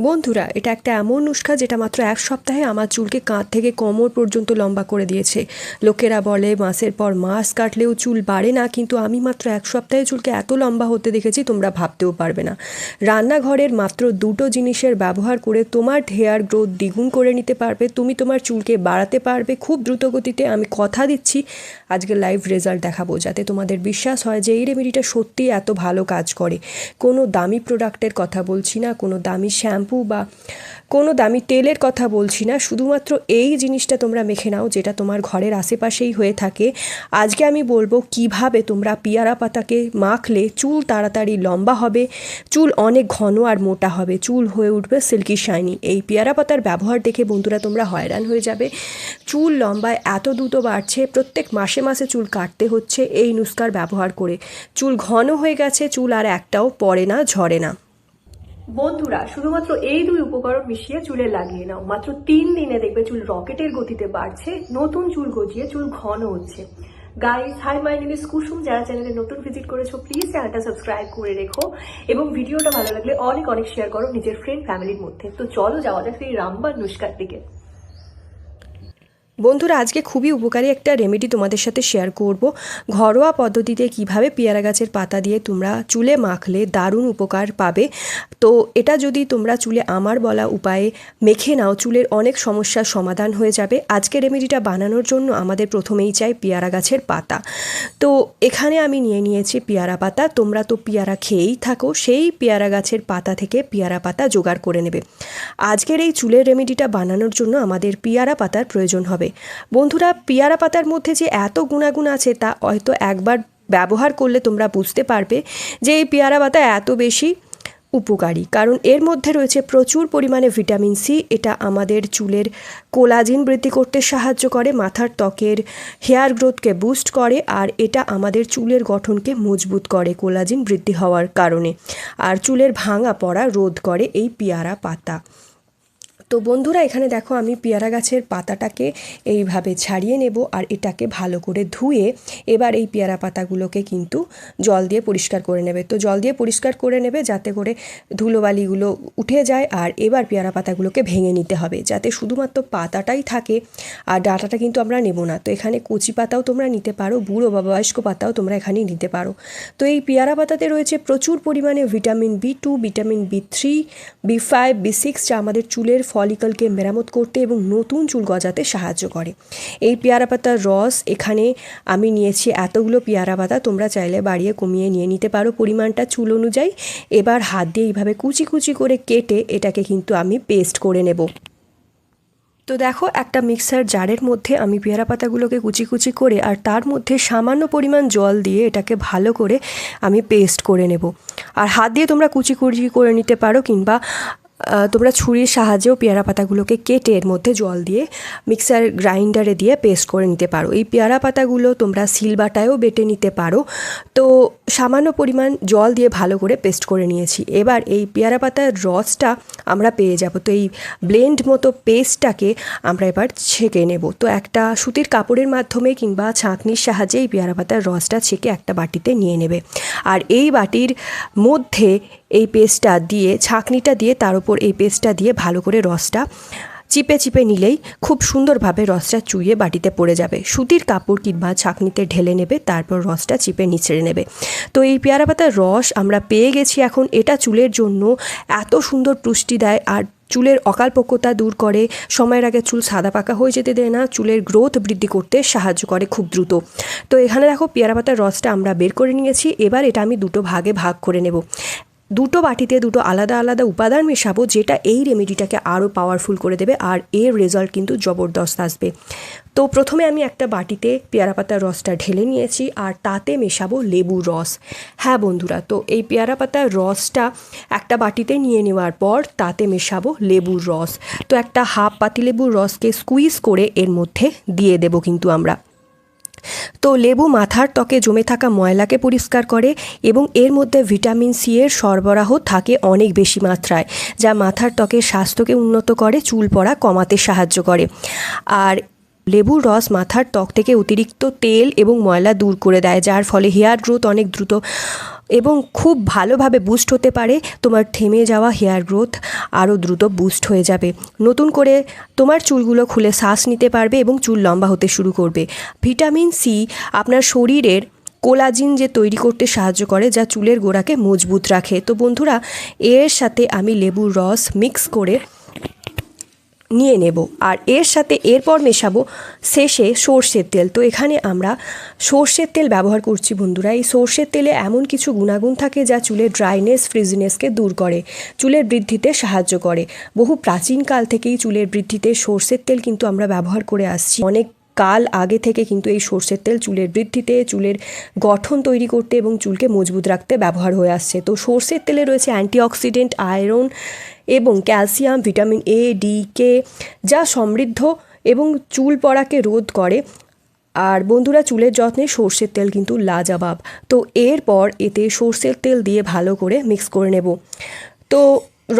বন্ধুরা, এটা একটা এমন নুস্খা যেটা মাত্র এক সপ্তাহে আমার চুলকে কাঁধ থেকে কোমর পর্যন্ত লম্বা করে দিয়েছে। লোকেরা বলে মাসের পর মাস কাটলেও চুল বাড়ে না, কিন্তু আমি মাত্র এক সপ্তাহে চুলকে এত লম্বা হতে দেখেছি তোমরা ভাবতেও পারবে না। রান্নাঘরের মাত্র দুটো জিনিসের ব্যবহার করে তোমার হেয়ার গ্রোথ দ্বিগুণ করে নিতে পারবে, তুমি তোমার চুলকে বাড়াতে পারবে খুব দ্রুত গতিতে। আমি কথা দিচ্ছি আজকে লাইভ রেজাল্ট দেখাবো, যাতে তোমাদের বিশ্বাস হয় যে এই রেমেডিটা সত্যিই এত ভালো কাজ করে। কোনো দামি প্রোডাক্টের কথা বলছি না, কোনো দামি শ্যাম্পু বা কোনো দামি তেলের কথা বলছি না, শুধুমাত্র এই জিনিসটা তোমরা মেখে নাও যেটা তোমার ঘরের আশেপাশেই হয়ে থাকে। আজকে আমি বলবো কিভাবে তোমরা পিয়ারা পাতাকে মাখলে চুল তাড়াতাড়ি লম্বা হবে, চুল অনেক ঘন আর মোটা হবে, চুল হয়ে উঠবে সিল্কি শাইনি। এই পিয়ারা পাতার ব্যবহার দেখে বন্ধুরা তোমরা হয়রান হয়ে যাবে। চুল লম্বায় এত দ্রুত বাড়ছে, প্রত্যেক মাসে মাসে চুল কাটতে হচ্ছে এই নুস্কার ব্যবহার করে। চুল ঘন হয়ে গেছে, চুল আর একটাও পড়ে না, ঝরে না। বন্ধুরা, শুধুমাত্র এই দুই উপকরণ মিশিয়ে চুলে লাগিয়ে নাও, মাত্র 3 দিনে দেখবে চুল রকেটের গতিতে বাড়ছে, নতুন চুল গজিয়ে চুল ঘন হচ্ছে। Guys, hi, my name is Kusum. যারা চ্যানেলে নতুন ভিজিট করেছো প্লিজ চ্যানেলটা সাবস্ক্রাইব করে রেখো এবং ভিডিওটা ভালো লাগলে অনেক অনেক শেয়ার করো নিজের ফ্রেন্ড ফ্যামিলির মধ্যে। তো চলো যাওয়া যাক সেই রামবান নুস্কার দিকে। বন্ধুরা, আজকে খুবই উপকারী একটা রেমেডি তোমাদের সাথে শেয়ার করব। ঘরোয়া পদ্ধতিতে কিভাবে পেয়ারা গাছের পাতা দিয়ে তোমরা চুলে মাখলে দারুণ উপকার পাবে। তো এটা যদি তোমরা চুলে আমার বলা উপায়ে মেখে নাও, চুলের অনেক সমস্যার সমাধান হয়ে যাবে। আজকে রেমেডিটা বানানোর জন্য আমাদের প্রথমেই চাই পেয়ারা গাছের পাতা। তো এখানে আমি নিয়ে নিয়েছি পেয়ারা পাতা। তোমরা তো পেয়ারা খেয়েই থাকো, সেই পেয়ারা গাছের পাতা থেকে পেয়ারা পাতা জোগাড় করে নেবে। আজকের এই চুলের রেমেডিটা বানানোর জন্য আমাদের পেয়ারা পাতার প্রয়োজন হবে। বন্ধুরা, পেয়ারা পাতার মধ্যে যে এত গুণাগুণ আছে তা হয়তো একবার ব্যবহার করলে তোমরা বুঝতে পারবে যে এই পেয়ারা পাতা এত বেশি উপকারী, কারণ এর মধ্যে রয়েছে প্রচুর পরিমাণে ভিটামিন সি। এটা আমাদের চুলের কোলাজিন বৃদ্ধি করতে সাহায্য করে, মাথার ত্বকের হেয়ার গ্রোথকে বুস্ট করে, আর এটা আমাদের চুলের গঠনকে মজবুত করে কোলাজিন বৃদ্ধি হওয়ার কারণে, আর চুলের ভাঙা পড়া রোধ করে এই পেয়ারা পাতা। তো বন্ধুরা, এখানে দেখো আমি পেয়ারা গাছের পাতাটাকে এইভাবে ছাড়িয়ে নেব আর এটাকে ভালো করে ধুয়ে এবার এই পেয়ারা পাতাগুলোকে কিন্তু জল দিয়ে পরিষ্কার করে নেবে। তো জল দিয়ে পরিষ্কার করে নেবে যাতে করে ধুলোবালিগুলো উঠে যায়। আর এবার পেয়ারা পাতাগুলোকে ভেঙে নিতে হবে যাতে শুধুমাত্র পাতাটাই থাকে, আর ডাঁটাটা কিন্তু আমরা নেব না। তো এখানে কচি পাতাও তোমরা নিতে পারো, বুড়ো বা বয়স্ক পাতাও তোমরা এখানে নিতে পারো। তো এই পেয়ারা পাতাতে রয়েছে প্রচুর পরিমাণে vitamin B2, vitamin B3, B5, B6, যা আমাদের চুলের ফলিকলকে মেরামত করতে এবং নতুন চুল গজাতে সাহায্য করে। এই পেয়ারা পাতার রস এখানে আমি নিয়েছি এতগুলো পেয়ারা পাতা, তোমরা চাইলে বাড়িয়ে কমিয়ে নিয়ে নিতে পারো পরিমাণটা চুল অনুযায়ী। এবার হাত দিয়ে এইভাবে কুচি কুচি করে কেটে এটাকে কিন্তু আমি পেস্ট করে নেব। তো দেখো, একটা মিক্সার জারের মধ্যে আমি পেয়ারা পাতাগুলোকে কুচি কুচি করে আর তার মধ্যে সামান্য পরিমাণ জল দিয়ে এটাকে ভালো করে আমি পেস্ট করে নেব। আর হাত দিয়ে তোমরা কুচি কুচি করে নিতে পারো, কিংবা তোমরা ছুরির সাহায্যেও পেয়ারা পাতাগুলোকে কেটে এর মধ্যে জল দিয়ে মিক্সার গ্রাইন্ডারে দিয়ে পেস্ট করে নিতে পারো। এই পেয়ারা পাতাগুলো তোমরা শিলবাটায়ও বেটে নিতে পারো। তো সামান্য পরিমাণ জল দিয়ে ভালো করে পেস্ট করে নিয়েছি। এবার এই পেয়ারা পাতার রসটা আমরা পেয়ে যাব। তো এই ব্লেন্ড মতো পেস্টটাকে আমরা এবার ছেঁকে নেব। তো একটা সুতির কাপড়ের মাধ্যমে কিংবা ছাঁকনির সাহায্যে এই পেয়ারা পাতার রসটা ছেঁকে একটা বাটিতে নিয়ে নেবে। আর এই বাটির মধ্যে এই পেস্টটা দিয়ে, ছাঁকনিটা দিয়ে তার উপর এই পেস্টটা দিয়ে ভালো করে রসটা চিপে চিপে নিলেই খুব সুন্দরভাবে রসটা চুইয়ে বাটিতে পড়ে যাবে। সুতির কাপড় কিংবা ছাঁকনিতে ঢেলে নেবে, তারপর রসটা চিপে নিচড়ে নেবে। তো এই পেয়ারা পাতার রস আমরা পেয়ে গেছি এখন। এটা চুলের জন্য এত সুন্দর পুষ্টি দেয় আর চুলের অকালপক্কতা দূর করে, সময়ের আগে চুল সাদা পাকা হয়ে যেতে দেয় না, চুলের গ্রোথ বৃদ্ধি করতে সাহায্য করে খুব দ্রুত। তো এখানে দেখো পেয়ারা পাতার রসটা আমরা বের করে নিয়েছি। এবার এটা আমি দুটো ভাগে ভাগ করে নেব। দুটো বাটিতে দুটো আলাদা আলাদা উপাদান মেশাবো, যেটা এই রেমেডিটাকে আরও পাওয়ারফুল করে দেবে, আর এর রেজাল্ট কিন্তু জবরদস্ত আসবে। তো প্রথমে আমি একটা বাটিতে পেয়ারা পাতার রসটা ঢেলে নিয়েছি আর তাতে মেশাবো লেবুর রস। হ্যাঁ বন্ধুরা, তো এই পেয়ারা পাতার রসটা একটা বাটিতে নিয়ে নেওয়ার পর তাতে মেশাবো লেবুর রস। তো একটা হাফ পাতিলেবুর রসকে স্কুইজ করে এর মধ্যে দিয়ে দেবো কিন্তু আমরা। তো লেবু মাথার ত্বকে জমে থাকা ময়লাকে পরিষ্কার করে এবং এর মধ্যে ভিটামিন সি এর সরবরাহ থাকে অনেক বেশি মাত্রায়, যা মাথার ত্বকের স্বাস্থ্যকে উন্নত করে, চুল পড়া কমাতে সাহায্য করে। আর লেবুর রস মাথার ত্বক থেকে অতিরিক্ত তেল এবং ময়লা দূর করে দেয়, যার ফলে হেয়ার গ্রোথ অনেক দ্রুত এবং খুব ভালোভাবে বুস্ট হতে পারে। তোমার থেমে যাওয়া হেয়ার গ্রোথ আরও দ্রুত বুস্ট হয়ে যাবে, নতুন করে তোমার চুলগুলো খুলে শ্বাস নিতে পারবে এবং চুল লম্বা হতে শুরু করবে। ভিটামিন সি আপনার শরীরের কোলাজিন যে তৈরি করতে সাহায্য করে, যা চুলের গোড়াকে মজবুত রাখে। তো বন্ধুরা, এর সাথে আমি লেবুর রস মিক্স করে নিয়ে নেব, আর এর সাথে এরপর মেশাবো শেষে সর্ষের তেল। তো এখানে আমরা সর্ষের তেল ব্যবহার করছি বন্ধুরা। এই সর্ষের তেলে এমন কিছু গুণাগুণ থাকে যা চুলের ড্রাইনেস, ফ্রিজিনেসকে দূর করে, চুলের বৃদ্ধিতে সাহায্য করে। বহু প্রাচীনকাল থেকেই চুলের বৃদ্ধিতে সর্ষের তেল কিন্তু আমরা ব্যবহার করে আসছি। অনেক কাল আগে থেকে কিন্তু এই সর্ষের তেল চুলের বৃদ্ধিতে, চুলের গঠন তৈরি করতে এবং চুলকে মজবুত রাখতে ব্যবহার হয়ে আসছে। তো সর্ষের তেলে রয়েছে অ্যান্টিঅক্সিডেন্ট, আয়রন এবং ক্যালসিয়াম, ভিটামিন এ, ডি, কে, যা সমৃদ্ধ এবং চুল পড়াকে রোধ করে। আর বন্ধুরা, চুলের যত্নে সর্ষের তেল কিন্তু লাজবাব। তো এরপর এতে সর্ষের তেল দিয়ে ভালো করে মিক্স করে নেব। তো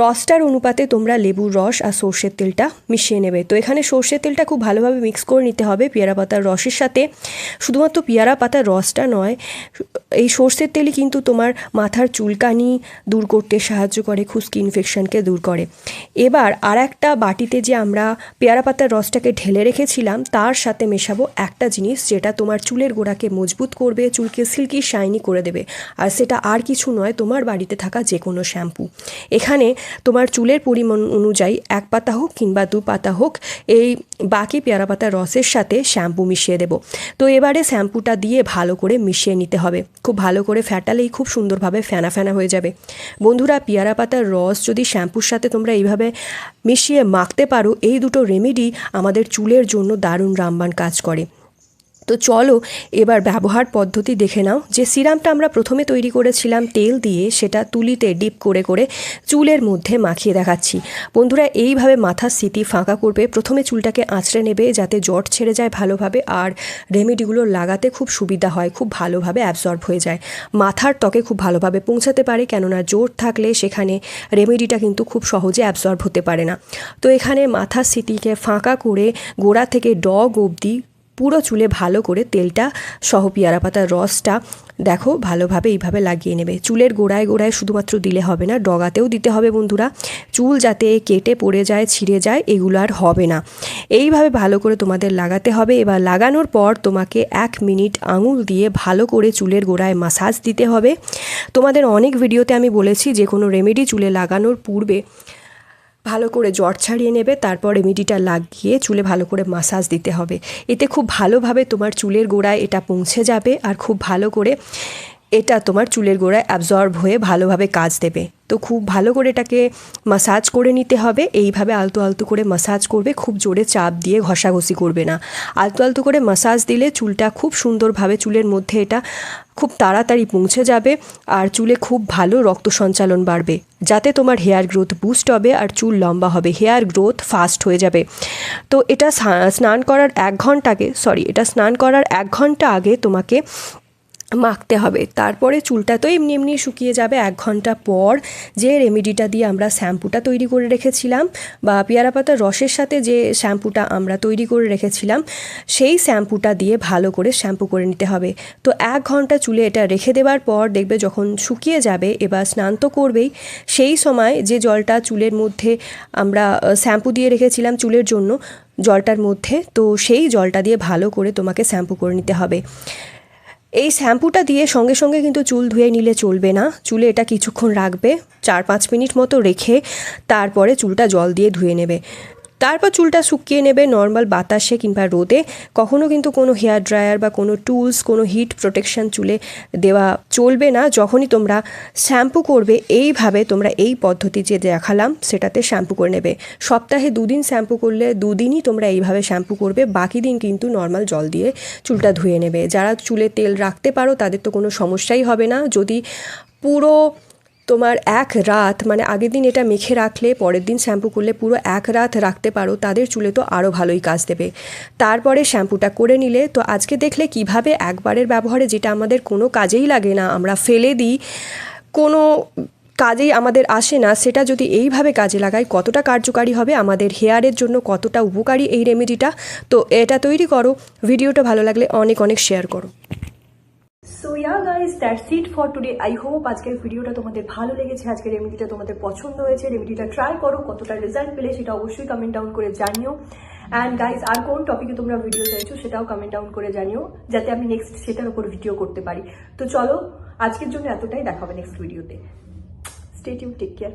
রসটার অনুপাতে তোমরা লেবুর রস আর সর্ষের তেলটা মিশিয়ে নেবে। তো এখানে সর্ষের তেলটা খুব ভালোভাবে মিক্স করে নিতে হবে পেয়ারা পাতার রসের সাথে। শুধুমাত্র পেয়ারা পাতার রসটা নয়, এই সর্ষের তেলই কিন্তু তোমার মাথার চুলকানি দূর করতে সাহায্য করে, খুশকি ইনফেকশনকে দূর করে। এবার আর একটা বাটিতে যে আমরা পেয়ারা পাতার রসটাকে ঢেলে রেখেছিলাম, তার সাথে মেশাবো একটা জিনিস যেটা তোমার চুলের গোড়াকে মজবুত করবে, চুলকে সিল্কি শাইনি করে দেবে। আর সেটা আর কিছু নয়, তোমার বাড়িতে থাকা যে কোনো শ্যাম্পু। এখানে তোমার চুলের পরিমাণ অনুযায়ী 1 পাতা হোক কিংবা 2 পাতা হোক, এই বাকি পেয়ারা পাতার রসের সাথে শ্যাম্পু মিশিয়ে দেব। তো এবারে শ্যাম্পুটা দিয়ে ভালো করে মিশিয়ে নিতে হবে। খুব ভালো করে ফ্যাটালেই খুব সুন্দরভাবে ফেনা ফেনা হয়ে যাবে। বন্ধুরা, পেয়ারা পাতার রস যদি শ্যাম্পুর সাথে তোমরা এইভাবে মিশিয়ে মাখতে পারো, এই দুটো রেমেডি আমাদের চুলের জন্য দারুণ রামবাণ কাজ করে। তো চলো এবার ব্যবহার পদ্ধতি দেখে নাও। যে সিরামটা আমরা প্রথমে তৈরি করেছিলাম তেল দিয়ে, সেটা তুলিতে ডিপ করে করে চুলের মধ্যে মাখিয়ে দেখাচ্ছি। বন্ধুরা, এইভাবে মাথার স্মৃতি ফাঁকা করবে। প্রথমে চুলটাকে আঁচড়ে নেবে যাতে জট ছেড়ে যায় ভালোভাবে, আর রেমেডিগুলো লাগাতে খুব সুবিধা হয়, খুব ভালোভাবে অ্যাবজর্ব হয়ে যায়, মাথার ত্বকে খুব ভালোভাবে পৌঁছাতে পারে। কেননা জোর থাকলে সেখানে রেমেডিটা কিন্তু খুব সহজে অ্যাবজর্ব হতে পারে না। তো এখানে মাথার স্মৃতিকে ফাঁকা করে গোড়া থেকে ডগ অবধি পুরো চুলে ভালো করে তেলটা সহ পেয়ারা পাতার রসটা দেখো ভালোভাবে এইভাবে লাগিয়ে নেবে। চুলের গোড়ায় গোড়ায় শুধুমাত্র দিলে হবে না, ডগাতেও দিতে হবে বন্ধুরা। চুল যাতে কেটে পড়ে যায়, ছিঁড়ে যায়, এগুলো আর হবে না। এইভাবে ভালো করে তোমাদের লাগাতে হবে। এবার লাগানোর পর তোমাকে 1 মিনিট আঙুল দিয়ে ভালো করে চুলের গোড়ায় মাসাজ দিতে হবে। তোমাদের অনেক ভিডিওতে আমি বলেছি যে কোনো রেমেডি চুলে লাগানোর পূর্বে ভালো করে জট ছাড়িয়ে নেবে, তারপর রেমেডিটা লাগিয়ে চুলে ভালো করে মাসাজ দিতে হবে। এতে খুব ভালোভাবে তোমার চুলের গোড়ায় এটা পৌঁছে যাবে, আর খুব ভালো করে এটা তোমার চুলের গোড়ায় অ্যাবজর্ব হয়ে ভালোভাবে কাজ দেবে। তো খুব ভালো করে এটাকে মাসাজ করে নিতে হবে। এইভাবে আলতু আলতু করে মাসাজ করবে, খুব জোরে চাপ দিয়ে ঘষাঘষি করবে না। আলতু আলতু করে মাসাজ দিলে চুলটা খুব সুন্দরভাবে চুলের মধ্যে এটা খুব তাড়াতাড়ি পৌঁছে যাবে, আর চুলে খুব ভালো রক্ত সঞ্চালন বাড়বে, যাতে তোমার হেয়ার গ্রোথ বুস্ট হবে আর চুল লম্বা হবে, হেয়ার গ্রোথ ফাস্ট হয়ে যাবে। তো এটা স্নান করার 1 ঘন্টা আগে তোমাকে মাখতে হবে। তারপরে চুলটা তো এমনি এমনি শুকিয়ে যাবে। 1 ঘন্টা পর যে রেমেডিটা দিয়ে আমরা শ্যাম্পুটা তৈরি করে রেখেছিলাম, বা পেয়ারা পাতার রসের সাথে যে শ্যাম্পুটা আমরা তৈরি করে রেখেছিলাম, সেই শ্যাম্পুটা দিয়ে ভালো করে শ্যাম্পু করে নিতে হবে। তো 1 ঘন্টা চুলে এটা রেখে দেওয়ার পর দেখবে যখন শুকিয়ে যাবে, এবার স্নান তো করবেই, সেই সময় যে জলটা চুলের মধ্যে আমরা শ্যাম্পু দিয়ে রেখেছিলাম চুলের জন্য, জলটার মধ্যে, তো সেই জলটা দিয়ে ভালো করে তোমাকে শ্যাম্পু করে নিতে হবে। এই শ্যাম্পুটা দিয়ে সঙ্গে সঙ্গে কিন্তু চুল ধুয়ে নিলে চলবে না। চুলে এটা কিছুক্ষণ রাখবে, 4-5 মিনিট মতো রেখে তারপরে চুলটা জল দিয়ে ধুয়ে নেবে। তারপর চুলটা শুকিয়ে নেবে নর্মাল বাতাসে কিংবা রোদে। কখনও কিন্তু কোনো হেয়ার ড্রায়ার বা কোনো টুলস, কোনো হিট প্রোটেকশন চুলে দেওয়া চলবে না। যখনই তোমরা শ্যাম্পু করবে, এইভাবে তোমরা এই পদ্ধতি যে দেখালাম সেটাতে শ্যাম্পু করে নেবে। সপ্তাহে 2 দিন শ্যাম্পু করলে 2 দিনই তোমরা এইভাবে শ্যাম্পু করবে, বাকি দিন কিন্তু নর্মাল জল দিয়ে চুলটা ধুয়ে নেবে। যারা চুলে তেল রাখতে পারো তাদের তো কোনো সমস্যাই হবে না। যদি পুরো তোমার 1 রাত, মানে আগের দিন এটা মেখে রাখলে পরের দিন শ্যাম্পু করলে পুরো 1 রাত রাখতে পারো, তাদের চুলে তো আরও ভালোই কাজ দেবে। তারপরে শ্যাম্পুটা করে নিলে, তো আজকে দেখলে কিভাবে একবারের ব্যবহারে, যেটা আমাদের কোনো কাজেই লাগে না, আমরা ফেলে দিই, কোনো কাজেই আমাদের আসে না, সেটা যদি এইভাবে কাজে লাগাই কতটা কার্যকারী হবে, আমাদের হেয়ারের জন্য কতটা উপকারী এই রেমেডিটা। তো এটা তৈরি করো। ভিডিওটা ভালো লাগলে অনেক অনেক শেয়ার করো। So yeah guys, that's it for today. I hope আজকের ভিডিওটা তোমাদের ভালো লেগেছে, আজকের রেমেডিটা তোমাদের পছন্দ হয়েছে। রেমেডিটা ট্রাই করো, কতটা রেজাল্ট পেলে সেটা অবশ্যই কমেন্ট ডাউন করে জানিও। অ্যান্ড গাইস, আর কোন টপিকে তোমরা ভিডিও চাইছো সেটাও কমেন্ট ডাউন করে জানিও, যাতে আমি নেক্সট সেটার উপর ভিডিও করতে পারি। তো চলো, আজকের জন্য এতটাই, দেখা হবে নেক্সট ভিডিওতে। Stay tune, take care.